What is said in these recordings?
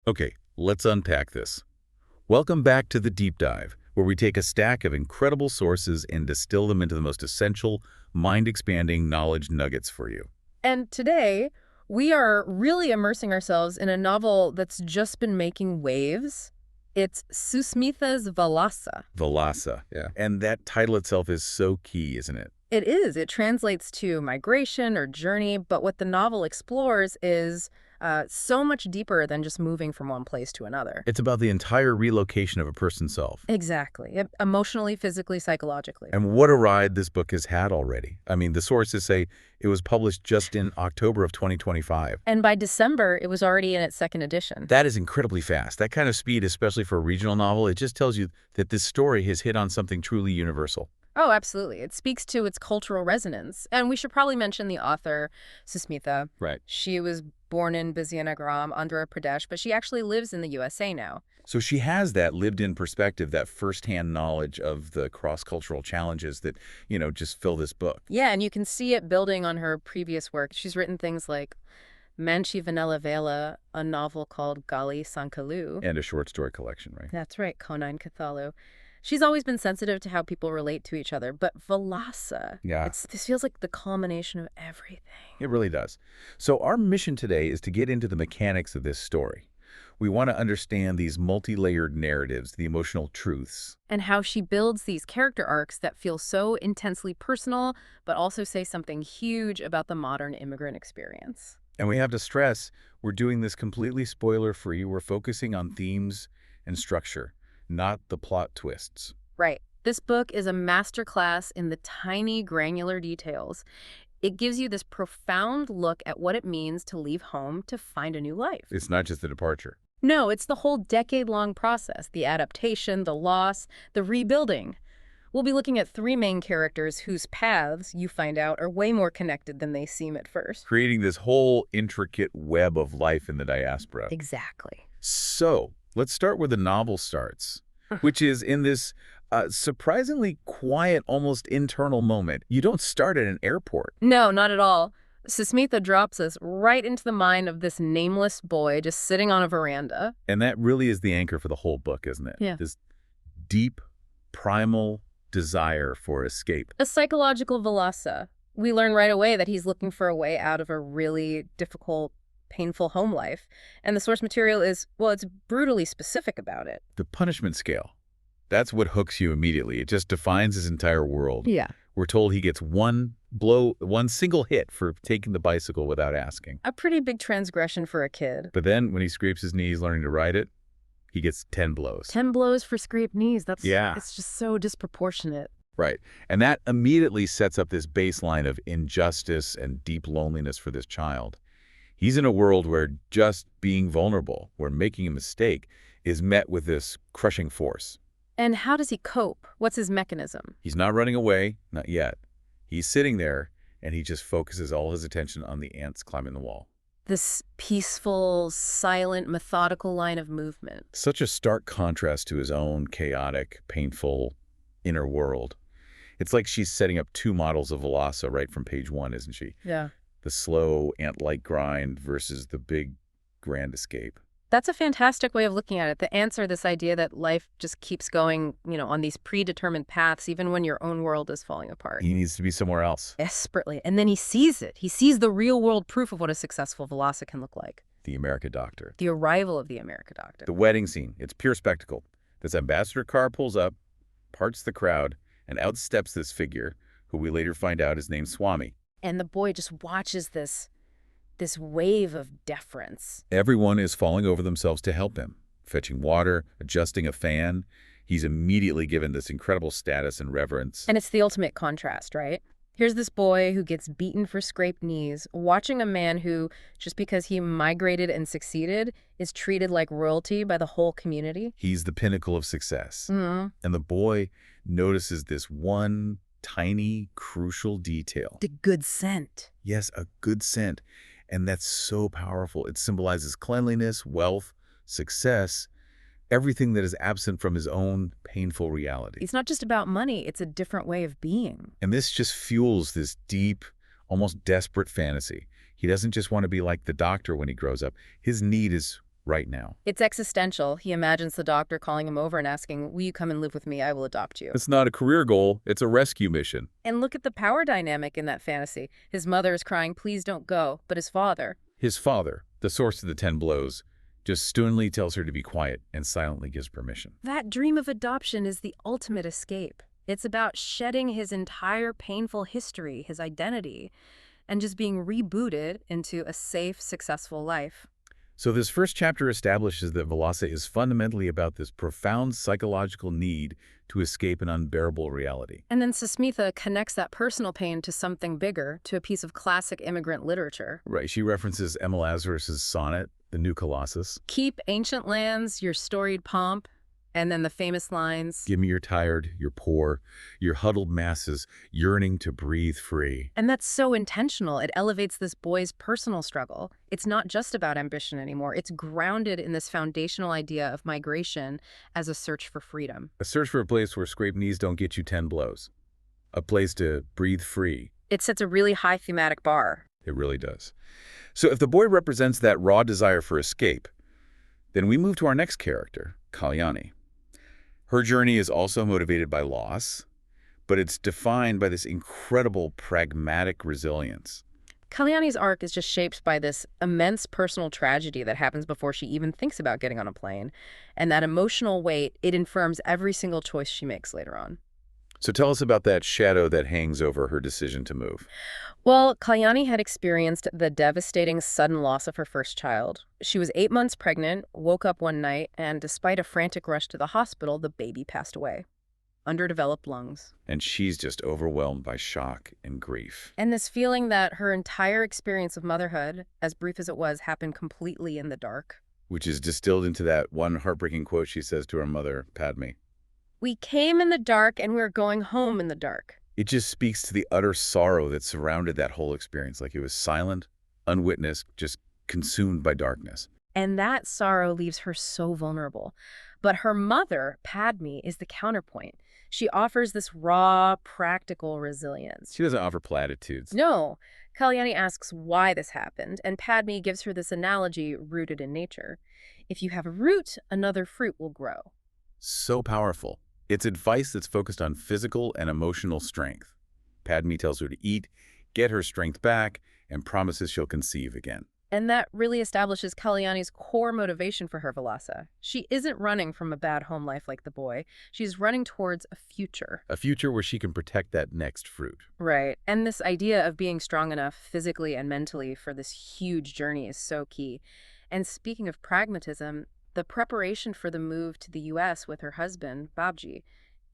Okay, let's unpack this. Welcome back to the Deep Dive, where we take a stack of incredible sources and distill them into the most essential, mind-expanding knowledge nuggets for you. And today, we are really immersing ourselves in a novel that's just been making waves. It's Susmitha's Valasa. Valasa. Yeah. And that title itself is so key, isn't it? It is. It translates to migration or journey, but what the novel explores is so much deeper than just moving from one place to another. It's about the entire relocation of a person's self. Exactly. Emotionally, physically, psychologically. And what a ride this book has had already. I mean, the sources say it was published just in October of 2025. And by December, it was already in its second edition. That is incredibly fast. That kind of speed, especially for a regional novel, it just tells you that this story has hit on something truly universal. Oh, absolutely. It speaks to its cultural resonance. And we should probably mention the author, Susmitha. Right. She was born in Vizianagaram, Andhra Pradesh, but she actually lives in the USA now. So she has that lived-in perspective, that firsthand knowledge of the cross-cultural challenges that, just fill this book. Yeah, and you can see it building on her previous work. She's written things like Manchi Vanilla Vela, a novel called Gali Sankalu. And a short story collection, right? That's right, Konine Kathalu. She's always been sensitive to how people relate to each other, but Valasa, Yeah. this feels like the culmination of everything. It really does. So our mission today is to get into the mechanics of this story. We want to understand these multi-layered narratives, the emotional truths. And how she builds these character arcs that feel so intensely personal, but also say something huge about the modern immigrant experience. And we have to stress, we're doing this completely spoiler-free. We're focusing on themes and structure, not the plot twists. Right. This book is a masterclass in the tiny, granular details. It gives you this profound look at what it means to leave home to find a new life. It's not just the departure. No, it's the whole decade-long process, the adaptation, the loss, the rebuilding. We'll be looking at three main characters whose paths, you find out, are way more connected than they seem at first. Creating this whole intricate web of life in the diaspora. Exactly. So, let's start where the novel starts, which is in this surprisingly quiet, almost internal moment. You don't start at an airport. No, not at all. Susmitha drops us right into the mind of this nameless boy just sitting on a veranda. And that really is the anchor for the whole book, isn't it? Yeah. This deep, primal desire for escape. A psychological Valasa. We learn right away that he's looking for a way out of a really difficult, painful home life. And the source material is, well, it's brutally specific about it. The punishment scale. That's what hooks you immediately. It just defines his entire world. Yeah. We're told he gets one blow, one single hit for taking the bicycle without asking. A pretty big transgression for a kid. But then when he scrapes his knees learning to ride it, he gets 10 blows. 10 blows for scraped knees. Yeah. It's just so disproportionate. Right. And that immediately sets up this baseline of injustice and deep loneliness for this child. He's in a world where just being vulnerable, where making a mistake, is met with this crushing force. And how does he cope? What's his mechanism? He's not running away, not yet. He's sitting there, and he just focuses all his attention on the ants climbing the wall. This peaceful, silent, methodical line of movement. Such a stark contrast to his own chaotic, painful inner world. It's like she's setting up two models of Valasa right from page one, isn't she? Yeah. The slow, ant-like grind versus the big, grand escape. That's a fantastic way of looking at it. The ants are this idea that life just keeps going, on these predetermined paths, even when your own world is falling apart. He needs to be somewhere else. Desperately. And then he sees it. He sees the real-world proof of what a successful Valasa can look like. The America Doctor. The arrival of the America Doctor. The wedding scene. It's pure spectacle. This ambassador car pulls up, parts the crowd, and out steps this figure, who we later find out is named Swami. And the boy just watches this wave of deference. Everyone is falling over themselves to help him, fetching water, adjusting a fan. He's immediately given this incredible status and reverence. And it's the ultimate contrast, right? Here's this boy who gets beaten for scraped knees, watching a man who, just because he migrated and succeeded, is treated like royalty by the whole community. He's the pinnacle of success. Mm-hmm. And the boy notices this one tiny, crucial detail. The good scent. Yes, a good scent. And that's so powerful. It symbolizes cleanliness, wealth, success, everything that is absent from his own painful reality. It's not just about money. It's a different way of being. And this just fuels this deep, almost desperate fantasy. He doesn't just want to be like the doctor when he grows up. His need is right now. It's existential. He imagines the doctor calling him over and asking, "Will you come and live with me? I will adopt you." It's not a career goal, it's a rescue mission. And look at the power dynamic in that fantasy. His mother is crying, "Please don't go," but his father. His father, the source of the 10 blows, just sternly tells her to be quiet and silently gives permission. That dream of adoption is the ultimate escape. It's about shedding his entire painful history, his identity, and just being rebooted into a safe, successful life. So this first chapter establishes that Valasa is fundamentally about this profound psychological need to escape an unbearable reality. And then Susmitha connects that personal pain to something bigger, to a piece of classic immigrant literature. Right, she references Emma Lazarus's sonnet, The New Colossus. Keep ancient lands, your storied pomp, and then the famous lines. Give me your tired, your poor, your huddled masses yearning to breathe free. And that's so intentional. It elevates this boy's personal struggle. It's not just about ambition anymore. It's grounded in this foundational idea of migration as a search for freedom. A search for a place where scraped knees don't get you 10 blows. A place to breathe free. It sets a really high thematic bar. It really does. So if the boy represents that raw desire for escape, then we move to our next character, Kalyani. Her journey is also motivated by loss, but it's defined by this incredible pragmatic resilience. Kalyani's arc is just shaped by this immense personal tragedy that happens before she even thinks about getting on a plane. And that emotional weight, it informs every single choice she makes later on. So tell us about that shadow that hangs over her decision to move. Well, Kalyani had experienced the devastating sudden loss of her first child. She was 8 months pregnant, woke up one night, and despite a frantic rush to the hospital, the baby passed away. Underdeveloped lungs. And she's just overwhelmed by shock and grief. And this feeling that her entire experience of motherhood, as brief as it was, happened completely in the dark. Which is distilled into that one heartbreaking quote she says to her mother, Padme. We came in the dark and we're going home in the dark. It just speaks to the utter sorrow that surrounded that whole experience. Like it was silent, unwitnessed, just consumed by darkness. And that sorrow leaves her so vulnerable. But her mother, Padme, is the counterpoint. She offers this raw, practical resilience. She doesn't offer platitudes. No. Kalyani asks why this happened, and Padme gives her this analogy rooted in nature. If you have a root, another fruit will grow. So powerful. It's advice that's focused on physical and emotional strength. Padme tells her to eat, get her strength back, and promises she'll conceive again. And that really establishes Kalyani's core motivation for her Valasa. She isn't running from a bad home life like the boy. She's running towards a future. A future where she can protect that next fruit. Right. And this idea of being strong enough physically and mentally for this huge journey is so key. And speaking of pragmatism, the preparation for the move to the U.S. with her husband, Babji,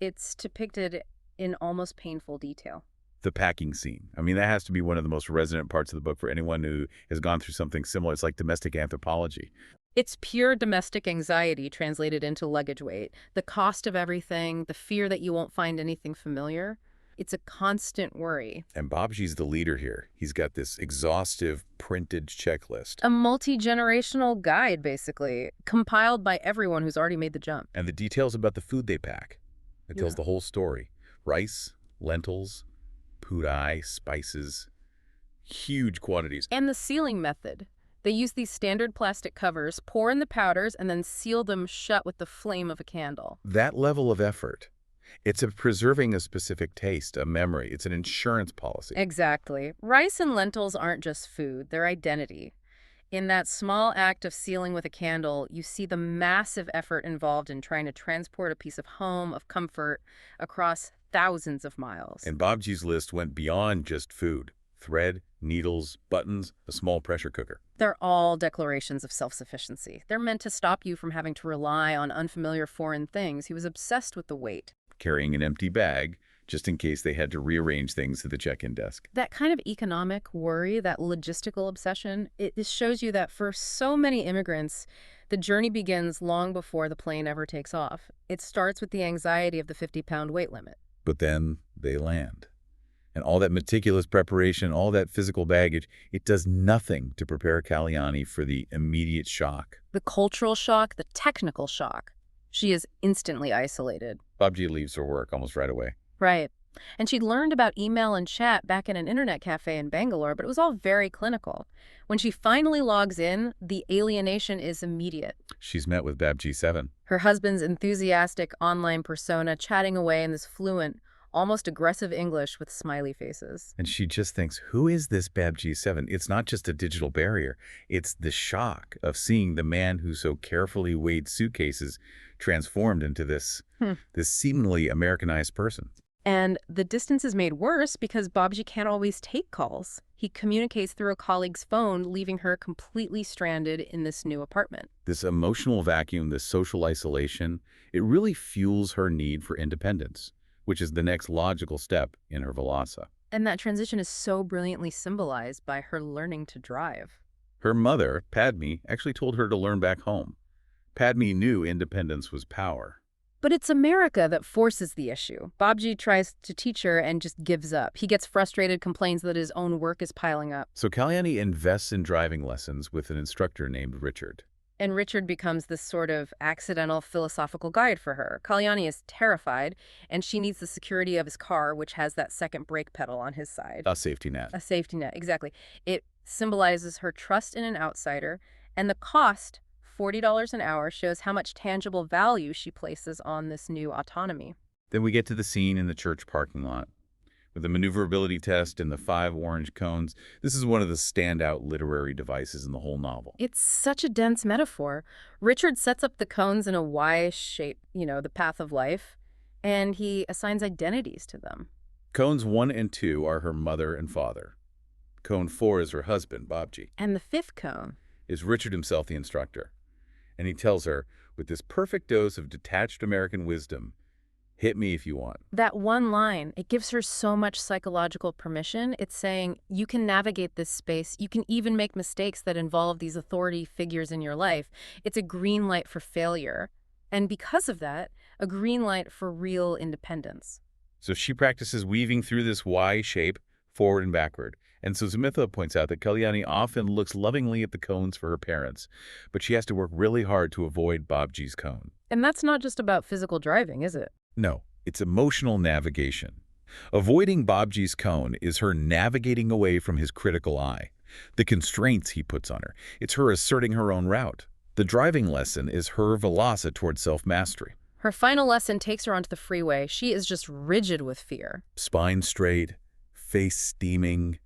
it's depicted in almost painful detail. The packing scene. I mean, that has to be one of the most resonant parts of the book for anyone who has gone through something similar. It's like domestic anthropology. It's pure domestic anxiety translated into luggage weight. The cost of everything, the fear that you won't find anything familiar. It's a constant worry. And Babji's the leader here. He's got this exhaustive printed checklist. A multi-generational guide, basically, compiled by everyone who's already made the jump. And the details about the food they pack. It tells the whole story. Rice, lentils, pudai, spices, huge quantities. And the sealing method. They use these standard plastic covers, pour in the powders, and then seal them shut with the flame of a candle. That level of effort. It's preserving a specific taste, a memory. It's an insurance policy. Exactly. Rice and lentils aren't just food, they're identity. In that small act of sealing with a candle, you see the massive effort involved in trying to transport a piece of home, of comfort, across thousands of miles. And Babji's list went beyond just food. Thread, needles, buttons, a small pressure cooker. They're all declarations of self-sufficiency. They're meant to stop you from having to rely on unfamiliar foreign things. He was obsessed with the weight. Carrying an empty bag, just in case they had to rearrange things at the check-in desk. That kind of economic worry, that logistical obsession, it just shows you that for so many immigrants, the journey begins long before the plane ever takes off. It starts with the anxiety of the 50-pound weight limit. But then they land. And all that meticulous preparation, all that physical baggage, it does nothing to prepare Kalyani for the immediate shock. The cultural shock, the technical shock. She is instantly isolated. Babji leaves for work almost right away. Right. And she'd learned about email and chat back in an internet cafe in Bangalore, but it was all very clinical. When she finally logs in, the alienation is immediate. She's met with Babji-7. Her husband's enthusiastic online persona chatting away in this fluent, almost aggressive English with smiley faces. And she just thinks, who is this Babji-7? It's not just a digital barrier. It's the shock of seeing the man who so carefully weighed suitcases transformed into this seemingly Americanized person. And the distance is made worse because Babji can't always take calls. He communicates through a colleague's phone, leaving her completely stranded in this new apartment. This emotional vacuum, this social isolation, it really fuels her need for independence, which is the next logical step in her Valasa. And that transition is so brilliantly symbolized by her learning to drive. Her mother, Padmi, actually told her to learn back home. Padmi knew independence was power. But it's America that forces the issue. Babji tries to teach her and just gives up. He gets frustrated, complains that his own work is piling up. So Kalyani invests in driving lessons with an instructor named Richard. And Richard becomes this sort of accidental philosophical guide for her. Kalyani is terrified, and she needs the security of his car, which has that second brake pedal on his side. A safety net. A safety net, exactly. It symbolizes her trust in an outsider, and the cost, $40 an hour, shows how much tangible value she places on this new autonomy. Then we get to the scene in the church parking lot. With the maneuverability test and the 5 orange cones, this is one of the standout literary devices in the whole novel. It's such a dense metaphor. Richard sets up the cones in a Y shape, the path of life, and he assigns identities to them. Cones 1 and 2 are her mother and father. Cone 4 is her husband, Babji. And the 5th cone is Richard himself, the instructor. And he tells her, with this perfect dose of detached American wisdom, hit me if you want. That one line, it gives her so much psychological permission. It's saying, you can navigate this space. You can even make mistakes that involve these authority figures in your life. It's a green light for failure. And because of that, a green light for real independence. So she practices weaving through this Y shape, forward and backward. And so Sumitha points out that Kalyani often looks lovingly at the cones for her parents, but she has to work really hard to avoid Babji's cone. And that's not just about physical driving, is it? No, it's emotional navigation. Avoiding Babji's cone is her navigating away from his critical eye, the constraints he puts on her. It's her asserting her own route. The driving lesson is her Valasa towards self-mastery. Her final lesson takes her onto the freeway. She is just rigid with fear. Spine straight, face steaming.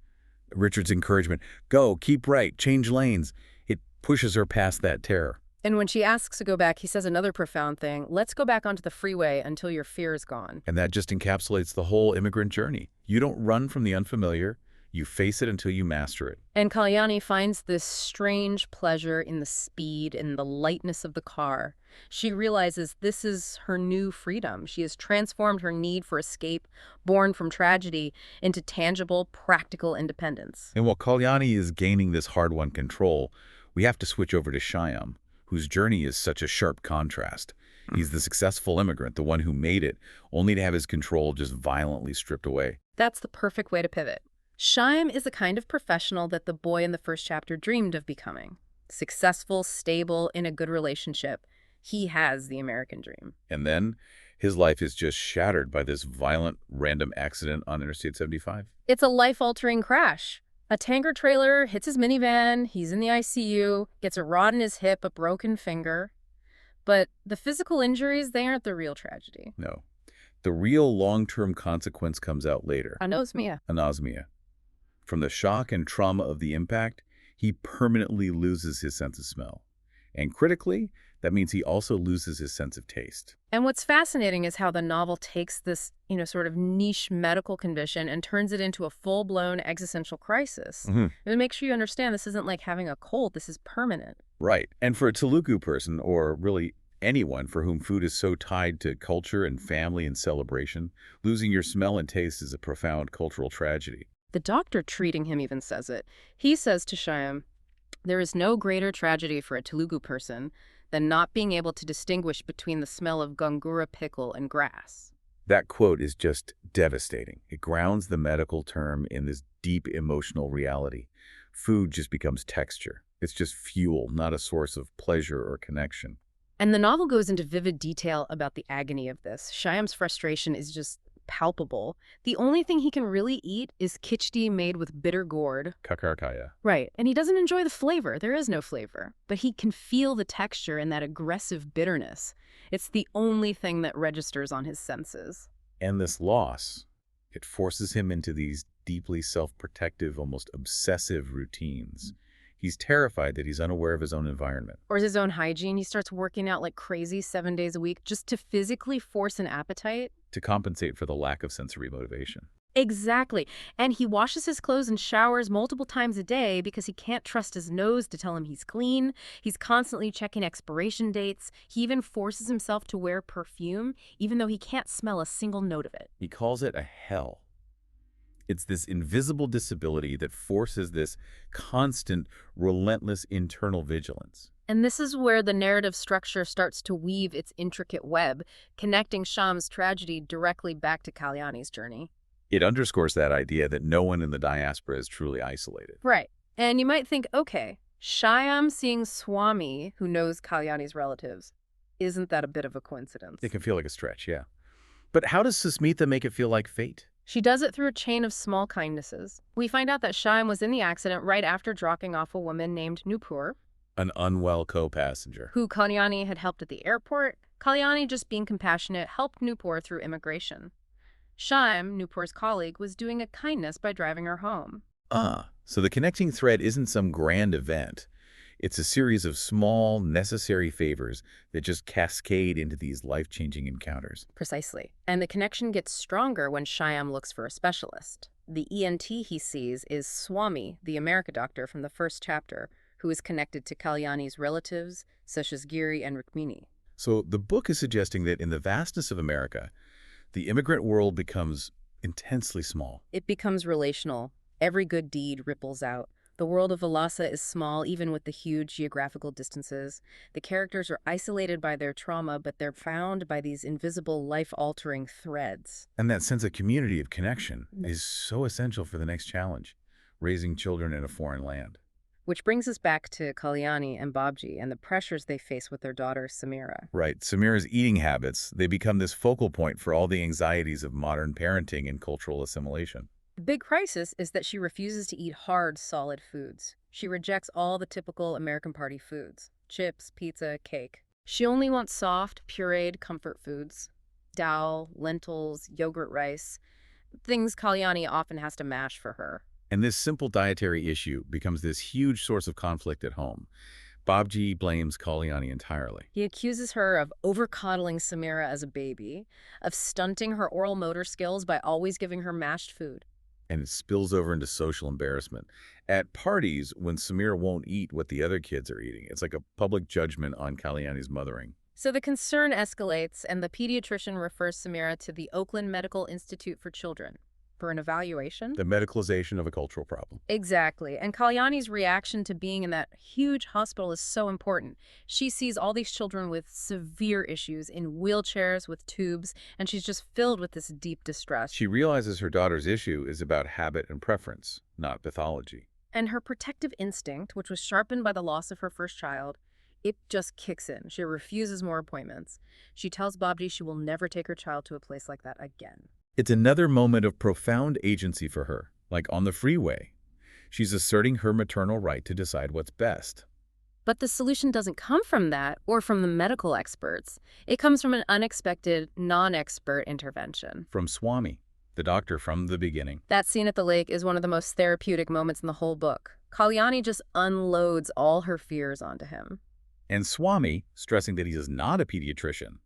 Richard's encouragement, go, keep right, change lanes. It pushes her past that terror. And when she asks to go back, he says another profound thing. Let's go back onto the freeway until your fear is gone. And that just encapsulates the whole immigrant journey. You don't run from the unfamiliar. You face it until you master it. And Kalyani finds this strange pleasure in the speed and the lightness of the car. She realizes this is her new freedom. She has transformed her need for escape, born from tragedy, into tangible, practical independence. And while Kalyani is gaining this hard-won control, we have to switch over to Shyam, whose journey is such a sharp contrast. He's the successful immigrant, the one who made it, only to have his control just violently stripped away. That's the perfect way to pivot. Shyam is the kind of professional that the boy in the first chapter dreamed of becoming. Successful, stable, in a good relationship. He has the American dream. And then his life is just shattered by this violent, random accident on Interstate 75. It's a life-altering crash. A tanker trailer hits his minivan, he's in the ICU, gets a rod in his hip, a broken finger. But the physical injuries, they aren't the real tragedy. No. The real long-term consequence comes out later. Anosmia. Anosmia. From the shock and trauma of the impact, he permanently loses his sense of smell. And critically, that means he also loses his sense of taste. And what's fascinating is how the novel takes this, sort of niche medical condition and turns it into a full-blown existential crisis. And make sure you understand this isn't like having a cold. This is permanent. Right. And for a Telugu person, or really anyone for whom food is so tied to culture and family and celebration, losing your smell and taste is a profound cultural tragedy. The doctor treating him even says it. He says to Shyam, there is no greater tragedy for a Telugu person than not being able to distinguish between the smell of gongura pickle and grass. That quote is just devastating. It grounds the medical term in this deep emotional reality. Food just becomes texture. It's just fuel, not a source of pleasure or connection. And the novel goes into vivid detail about the agony of this. Shyam's frustration is just palpable. The only thing he can really eat is khichdi made with bitter gourd. Kakarkaya. Right, and he doesn't enjoy the flavor. There is no flavor. But he can feel the texture and that aggressive bitterness. It's the only thing that registers on his senses. And this loss, it forces him into these deeply self-protective, almost obsessive routines. He's terrified that he's unaware of his own environment. Or his own hygiene. He starts working out like crazy 7 days a week just to physically force an appetite. To compensate for the lack of sensory motivation. Exactly. And he washes his clothes and showers multiple times a day because he can't trust his nose to tell him he's clean. He's constantly checking expiration dates. He even forces himself to wear perfume, even though he can't smell a single note of it. He calls it a hell. It's this invisible disability that forces this constant, relentless internal vigilance. And this is where the narrative structure starts to weave its intricate web, connecting Shyam's tragedy directly back to Kalyani's journey. It underscores that idea that no one in the diaspora is truly isolated. Right. And you might think, okay, Shyam seeing Swami, who knows Kalyani's relatives, isn't that a bit of a coincidence? It can feel like a stretch, yeah. But how does Susmita make it feel like fate? She does it through a chain of small kindnesses. We find out that Shyam was in the accident right after dropping off a woman named Nupur, An unwell co-passenger. who Kalyani had helped at the airport. Kalyani, just being compassionate, helped Nupur through immigration. Shyam, Nupur's colleague, was doing a kindness by driving her home. So the connecting thread isn't some grand event. It's a series of small, necessary favors that just cascade into these life-changing encounters. Precisely. And the connection gets stronger when Shyam looks for a specialist. The ENT he sees is Swami, the America doctor from the first chapter, who is connected to Kalyani's relatives, such as Giri and Rukmini. So the book is suggesting that in the vastness of America, the immigrant world becomes intensely small. It becomes relational. Every good deed ripples out. The world of Valasa is small, even with the huge geographical distances. The characters are isolated by their trauma, but they're found by these invisible, life-altering threads. And that sense of community, of connection, is so essential for the next challenge, raising children in a foreign land. Which brings us back to Kalyani and Babji and the pressures they face with their daughter, Samira. Right. Samira's eating habits, they become this focal point for all the anxieties of modern parenting and cultural assimilation. The big crisis is that she refuses to eat hard, solid foods. She rejects all the typical American party foods: chips, pizza, cake. She only wants soft, pureed comfort foods: dal, lentils, yogurt rice, things Kalyani often has to mash for her. And this simple dietary issue becomes this huge source of conflict at home. Babji blames Kalyani entirely. He accuses her of over-coddling Samira as a baby, of stunting her oral motor skills by always giving her mashed food. And it spills over into social embarrassment. At parties, when Samira won't eat what the other kids are eating, it's like a public judgment on Kalyani's mothering. So the concern escalates, and the pediatrician refers Samira to the Oakland Medical Institute for Children for an evaluation. The medicalization of a cultural problem. Exactly. And Kalyani's reaction to being in that huge hospital is so important. She sees all these children with severe issues in wheelchairs with tubes, and she's just filled with this deep distress. She realizes her daughter's issue is about habit and preference, not pathology. And her protective instinct, which was sharpened by the loss of her first child, it just kicks in. She refuses more appointments. She tells Babji she will never take her child to a place like that again. It's another moment of profound agency for her, like on the freeway. She's asserting her maternal right to decide what's best. But the solution doesn't come from that or from the medical experts. It comes from an unexpected, non-expert intervention. From Swami, the doctor from the beginning. That scene at the lake is one of the most therapeutic moments in the whole book. Kalyani just unloads all her fears onto him. And Swami, stressing that he is not a pediatrician,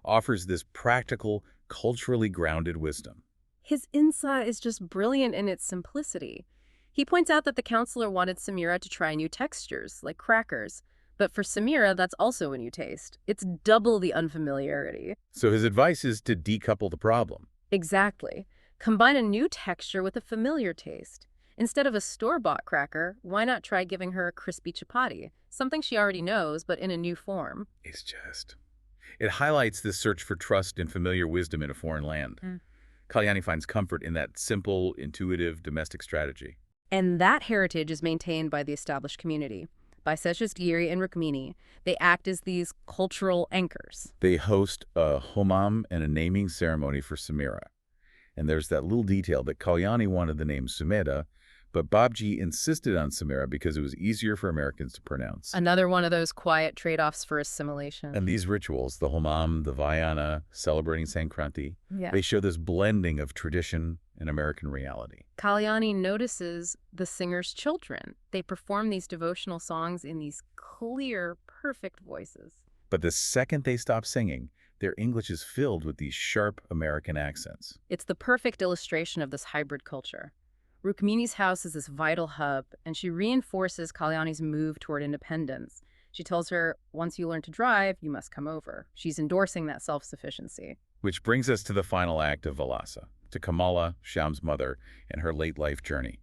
offers this practical, culturally grounded wisdom. His insight is just brilliant in its simplicity. He points out that the counselor wanted Samira to try new textures, like crackers. But for Samira, that's also a new taste. It's double the unfamiliarity. So his advice is to decouple the problem. Exactly. Combine a new texture with a familiar taste. Instead of a store-bought cracker, why not try giving her a crispy chapati, something she already knows, but in a new form? It highlights this search for trust and familiar wisdom in a foreign land. Kalyani finds comfort in that simple, intuitive, domestic strategy. And that heritage is maintained by the established community. By such as Giri and Rukmini, they act as these cultural anchors. They host a homam and a naming ceremony for Samira. And there's that little detail that Kalyani wanted the name Sumedha, but Babji insisted on Samira because it was easier for Americans to pronounce. Another one of those quiet trade-offs for assimilation. And these rituals, the Homam, the Vayana, celebrating Sankranti, Yeah. they show this blending of tradition and American reality. Kalyani notices the singer's children. They perform these devotional songs in these clear, perfect voices. But the second they stop singing, their English is filled with these sharp American accents. It's the perfect illustration of this hybrid culture. Rukmini's house is this vital hub, and she reinforces Kalyani's move toward independence. She tells her, once you learn to drive, you must come over. She's endorsing that self-sufficiency. Which brings us to the final act of Valasa, to Kamala, Shyam's mother, and her late life journey.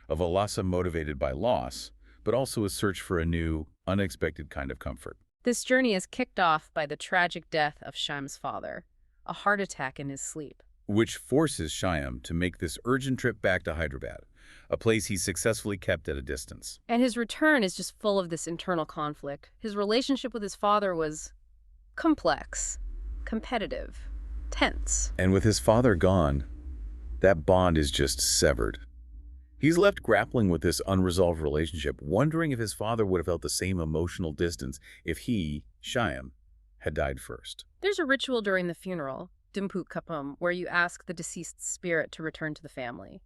A Valasa motivated by loss, but also a search for a new, unexpected kind of comfort. This journey is kicked off by the tragic death of Shyam's father, a heart attack in his sleep. Which forces Shyam to make this urgent trip back to Hyderabad, a place he successfully kept at a distance. And his return is just full of this internal conflict. His relationship with his father was complex, competitive, tense. And with his father gone, that bond is just severed. He's left grappling with this unresolved relationship, wondering if his father would have felt the same emotional distance if he, Shyam, had died first. There's a ritual during the funeral, Dimput Kapum, where you ask the deceased spirit to return to the family.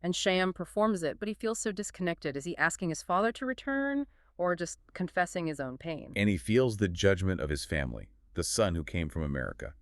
And Shyam performs it, but he feels so disconnected. Is he asking his father to return or just confessing his own pain? And he feels the judgment of his family, the son who came from America.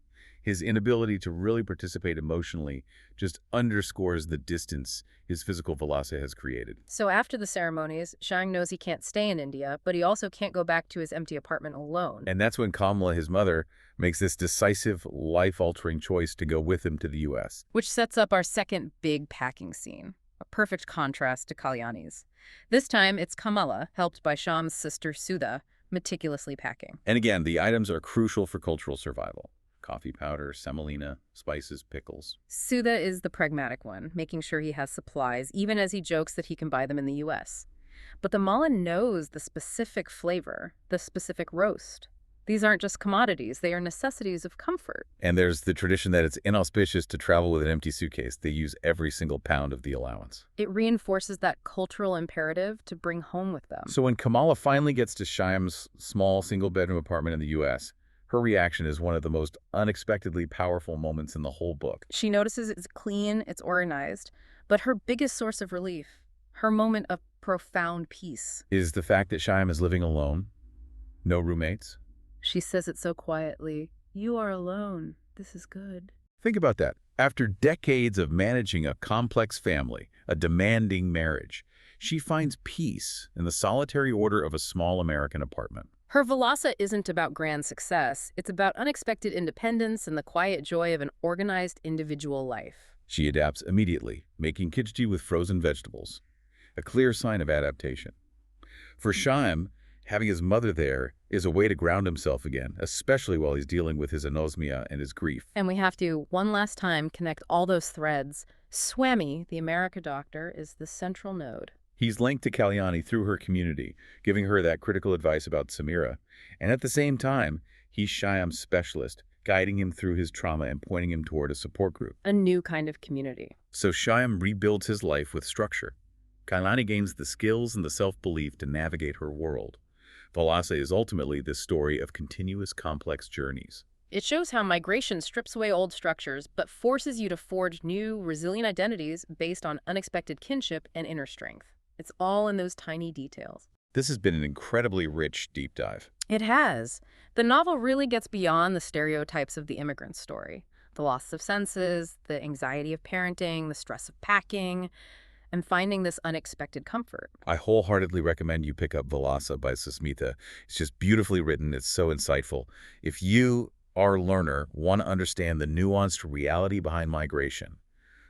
His inability to really participate emotionally just underscores the distance his physical Valasa has created. So after the ceremonies, Shyam knows he can't stay in India, but he also can't go back to his empty apartment alone. And that's when Kamala, his mother, makes this decisive, life-altering choice to go with him to the U.S. Which sets up our second big packing scene, a perfect contrast to Kalyani's. This time, it's Kamala, helped by Shyam's sister Sudha, meticulously packing. And again, the items are crucial for cultural survival. Coffee powder, semolina, spices, pickles. Sudha is the pragmatic one, making sure he has supplies, even as he jokes that he can buy them in the U.S. But the Mala knows the specific flavor, the specific roast. These aren't just commodities, they are necessities of comfort. And there's the tradition that it's inauspicious to travel with an empty suitcase. They use every single pound of the allowance. It reinforces that cultural imperative to bring home with them. So when Kamala finally gets to Shyam's small single-bedroom apartment in the U.S., her reaction is one of the most unexpectedly powerful moments in the whole book. She notices it's clean, it's organized, but her biggest source of relief, her moment of profound peace, Is the fact that Shyam is living alone, no roommates. she says it so quietly, "You are alone. This is good." Think about that. After decades of managing a complex family, a demanding marriage, she finds peace in the solitary order of a small American apartment. Her Valasa isn't about grand success. It's about unexpected independence and the quiet joy of an organized individual life. She adapts immediately, making khichdi with frozen vegetables, a clear sign of adaptation. For Shyam, having his mother there is a way to ground himself again, especially while he's dealing with his anosmia and his grief. And we have to, one last time, connect all those threads. Swami, the America doctor, is the central node. He's linked to Kalyani through her community, giving her that critical advice about Samira. And at the same time, he's Shyam's specialist, guiding him through his trauma and pointing him toward a support group. A new kind of community. So Shyam rebuilds his life with structure. Kalyani gains the skills and the self-belief to navigate her world. Valasa is ultimately this story of continuous complex journeys. It shows how migration strips away old structures, but forces you to forge new, resilient identities based on unexpected kinship and inner strength. It's all in those tiny details. This has been an incredibly rich deep dive. It has. The novel really gets beyond the stereotypes of the immigrant story. The loss of senses, the anxiety of parenting, the stress of packing, and finding this unexpected comfort. I wholeheartedly recommend you pick up Valasa by Susmitha. It's just beautifully written. It's so insightful. If you, our learner, want to understand the nuanced reality behind migration,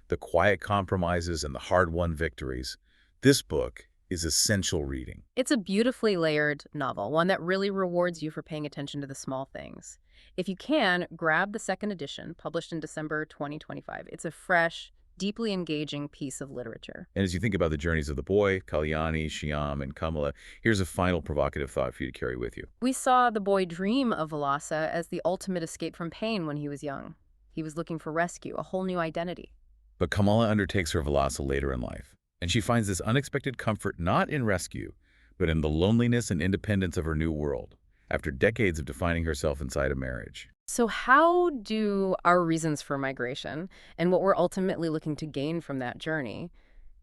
the quiet compromises and the hard-won victories, this book is essential reading. It's a beautifully layered novel, one that really rewards you for paying attention to the small things. If you can, grab the second edition, published in December 2025. It's a fresh, deeply engaging piece of literature. And as you think about the journeys of the boy, Kalyani, Shyam, and Kamala, here's a final provocative thought for you to carry with you. We saw the boy dream of Valasa as the ultimate escape from pain when he was young. He was looking for rescue, a whole new identity. But Kamala undertakes her Valasa later in life, and she finds this unexpected comfort not in rescue, but in the loneliness and independence of her new world, after decades of defining herself inside a marriage. So how do our reasons for migration and what we're ultimately looking to gain from that journey,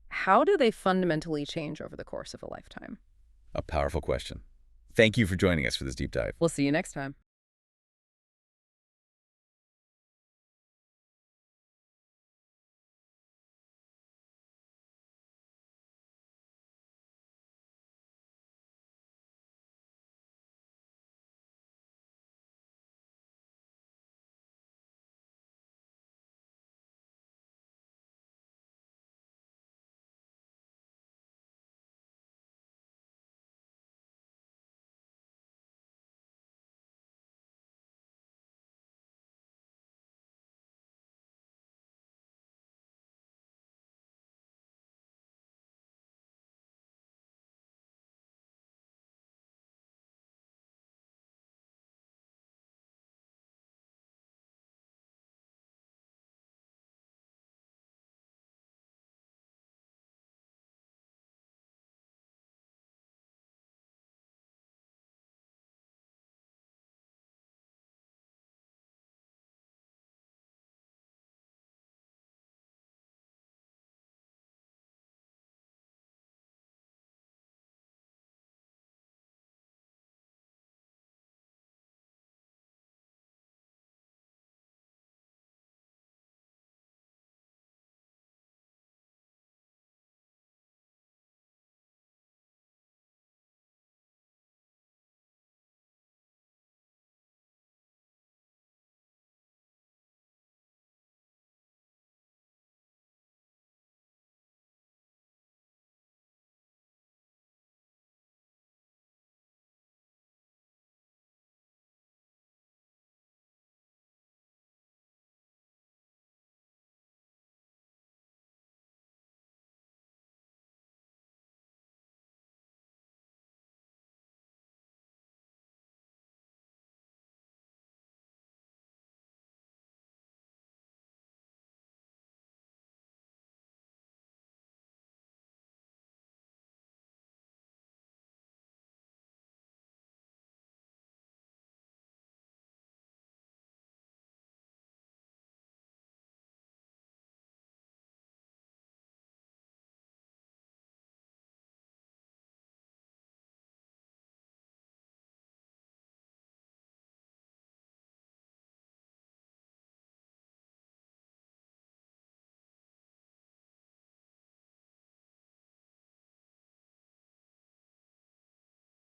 how do they fundamentally change over the course of a lifetime? A powerful question. Thank you for joining us for this deep dive. We'll see you next time.